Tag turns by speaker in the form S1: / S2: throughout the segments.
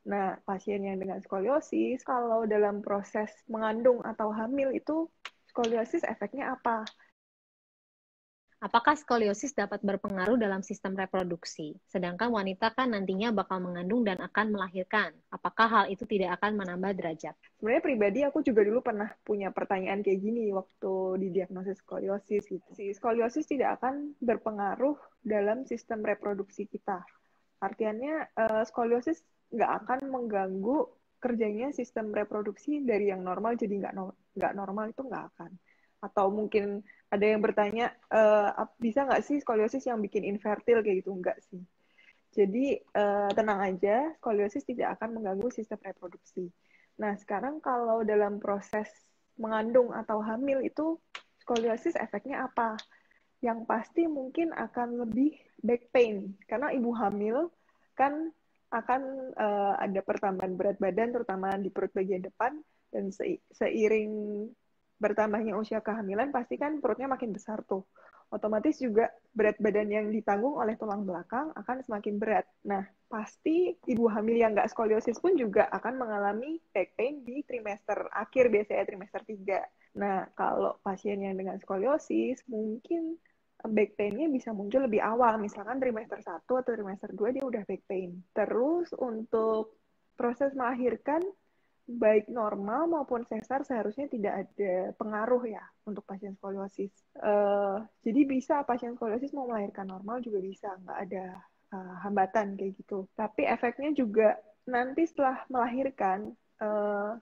S1: Nah, pasien yang dengan skoliosis, kalau dalam proses mengandung atau hamil itu skoliosis efeknya apa?
S2: Apakah skoliosis dapat berpengaruh dalam sistem reproduksi? Sedangkan wanita kan nantinya bakal mengandung dan akan melahirkan. Apakah hal itu tidak akan menambah derajat?
S1: Sebenarnya pribadi aku juga dulu pernah punya pertanyaan kayak gini waktu didiagnosis skoliosis gitu. Si skoliosis tidak akan berpengaruh dalam sistem reproduksi kita. Artinya skoliosis nggak akan mengganggu kerjanya sistem reproduksi dari yang normal jadi nggak normal itu nggak akan. Atau mungkin ada yang bertanya, bisa nggak sih skoliosis yang bikin infertil kayak gitu? Nggak sih. Jadi tenang aja, skoliosis tidak akan mengganggu sistem reproduksi. Nah, sekarang kalau dalam proses mengandung atau hamil itu skoliosis efeknya apa? Yang pasti mungkin akan lebih back pain karena ibu hamil kan akan ada pertambahan berat badan terutama di perut bagian depan dan seiring bertambahnya usia kehamilan pasti kan perutnya makin besar tuh. Otomatis juga berat badan yang ditanggung oleh tulang belakang akan semakin berat. Nah, pasti ibu hamil yang nggak skoliosis pun juga akan mengalami back pain di trimester akhir, biasanya trimester 3. Nah, kalau pasien yang dengan skoliosis, mungkin back pain-nya bisa muncul lebih awal. Misalkan trimester 1 atau trimester 2 dia udah back pain. Terus untuk proses melahirkan, baik normal maupun sesar seharusnya tidak ada pengaruh ya untuk pasien skoliosis. Jadi bisa pasien skoliosis mau melahirkan normal juga bisa, nggak ada hambatan kayak gitu. Tapi efeknya juga nanti setelah melahirkan,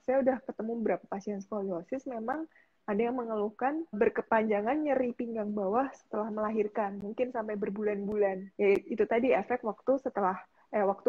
S1: saya udah ketemu beberapa pasien skoliosis, memang ada yang mengeluhkan berkepanjangan nyeri pinggang bawah setelah melahirkan, mungkin sampai berbulan-bulan. Ya, itu tadi efek waktu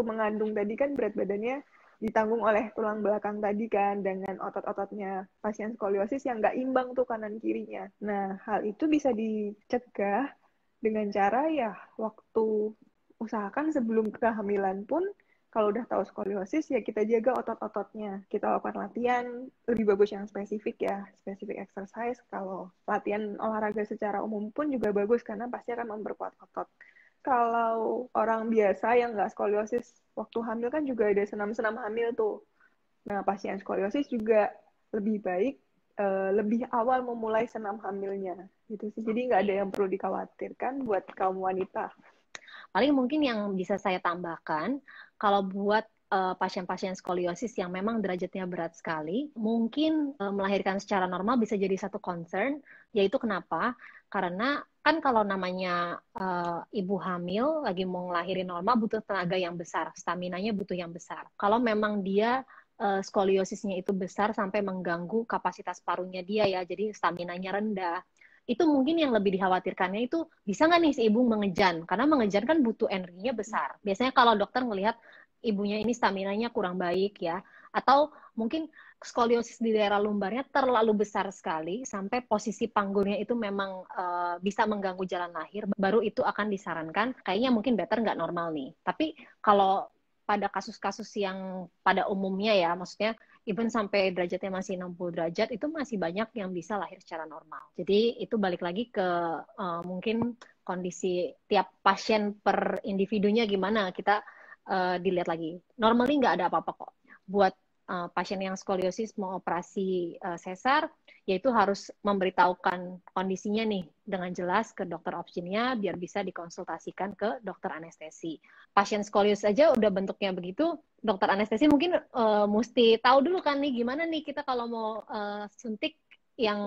S1: mengandung tadi kan berat badannya ditanggung oleh tulang belakang tadi kan dengan otot-ototnya pasien skoliosis yang nggak imbang tuh kanan kirinya. Nah, hal itu bisa dicegah dengan cara ya waktu usahakan sebelum kehamilan pun kalau udah tahu skoliosis ya kita jaga otot-ototnya. Kita lakukan latihan lebih bagus yang spesifik ya, spesifik exercise. Kalau latihan olahraga secara umum pun juga bagus karena pasti akan memperkuat otot. Kalau orang biasa yang nggak skoliosis waktu hamil kan juga ada senam-senam hamil tuh. Nah, pasien skoliosis juga lebih baik lebih awal memulai senam hamilnya gitu sih. Jadi nggak ada yang perlu dikhawatirkan buat kaum wanita.
S2: Paling mungkin yang bisa saya tambahkan, kalau buat pasien-pasien skoliosis yang memang derajatnya berat sekali, mungkin melahirkan secara normal bisa jadi satu concern, yaitu kenapa? Karena kan kalau namanya ibu hamil lagi mau ngelahirin normal butuh tenaga yang besar, staminanya butuh yang besar. Kalau memang dia skoliosisnya itu besar sampai mengganggu kapasitas parunya dia ya, jadi staminanya rendah, itu mungkin yang lebih dikhawatirkannya itu bisa nggak nih si ibu mengejan, karena mengejan kan butuh energinya besar. Biasanya kalau dokter melihat ibunya ini staminanya kurang baik ya, atau mungkin skoliosis di daerah lumbarnya terlalu besar sekali sampai posisi panggulnya itu memang bisa mengganggu jalan lahir, baru itu akan disarankan kayaknya mungkin better nggak normal nih. Tapi kalau pada kasus-kasus yang pada umumnya ya, maksudnya even sampai derajatnya masih 60 derajat, itu masih banyak yang bisa lahir secara normal. Jadi itu balik lagi ke mungkin kondisi tiap pasien per individunya gimana, kita dilihat lagi. Normally nggak ada apa-apa kok. Buat pasien yang skoliosis mau operasi sesar, yaitu harus memberitahukan kondisinya nih dengan jelas ke dokter opsinya biar bisa dikonsultasikan ke dokter anestesi. Pasien skoliosis aja udah bentuknya begitu, dokter anestesi mungkin mesti tahu dulu kan nih gimana nih kita kalau mau suntik yang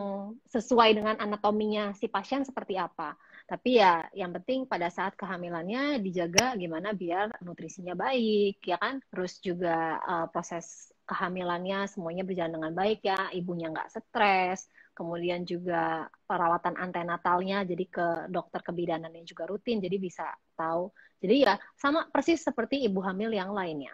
S2: sesuai dengan anatominya si pasien seperti apa. Tapi ya yang penting pada saat kehamilannya dijaga gimana biar nutrisinya baik ya kan. Terus juga proses kehamilannya semuanya berjalan dengan baik ya, ibunya nggak stres. Kemudian juga perawatan antenatalnya jadi ke dokter kebidanannya juga rutin jadi bisa tahu. Jadi ya sama persis seperti ibu hamil yang lainnya.